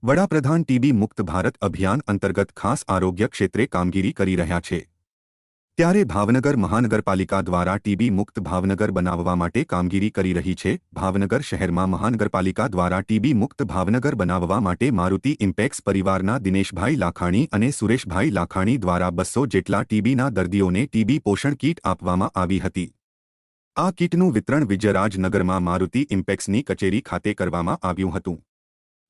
વડાપ્રધાન ટીબી મુક્ત ભારત અભિયાન અંતર્ગત ખાસ આરોગ્ય ક્ષેત્રે કામગીરી કરી રહ્યા છે ત્યારે ભાવનગર મહાનગરપાલિકા દ્વારા ટીબી મુક્ત ભાવનગર બનાવવા માટે કામગીરી કરી રહી છે। ભાવનગર શહેરમાં મહાનગરપાલિકા દ્વારા ટીબી મુક્ત ભાવનગર બનાવવા માટે મારુતિ ઇમ્પેક્સ પરિવારના દિનેશભાઈ લાખાણી અને સુરેશભાઈ લાખાણી દ્વારા 200 જેટલા ટીબીના દર્દીઓને ટીબી પોષણ કીટ આપવામાં આવી હતી। આ કીટનું વિતરણ વિજયરાજનગરમાં મારુતિ ઇમ્પેક્સની કચેરી ખાતે કરવામાં આવ્યું હતું।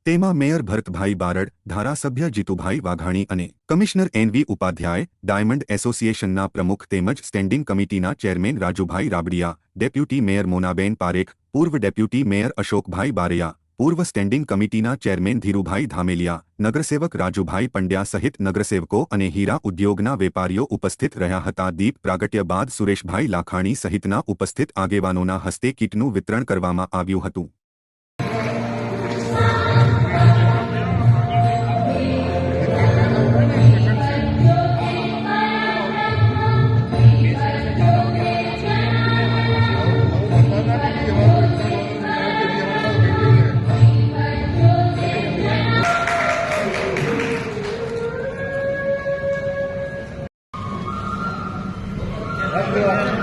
તેમાં મેયર ભરતભાઈ બારડ, ધારાસભ્ય જીતુભાઈ વાઘાણી અને કમિશનર એનવી ઉપાધ્યાય, ડાયમંડ એસોસિએશનના પ્રમુખ તેમજ સ્ટેન્ડિંગ કમિટીના chairman Rajubhai Rabadiya, deputy mayor Monaben Parekh, પૂર્વ ડેપ્યુટી મેયર અશોકભાઈ બારૈયા, પૂર્વ સ્ટેન્ડિંગ કમિટીના ચેરમેન ધીરુભાઈ ધામેલિયા, નગરસેવક રાજુભાઈ પંડ્યા સહિત નગરસેવકો અને હીરા ઉદ્યોગના વેપારીઓ ઉપસ્થિત રહ્યા હતા। દીપ પ્રાગટ્ય બાદ સુરેશભાઈ લાખાણી સહિતના ઉપસ્થિત આગેવાનોના હસ્તે કીટનું વિતરણ કરવામાં આવ્યું હતું। ભગવાન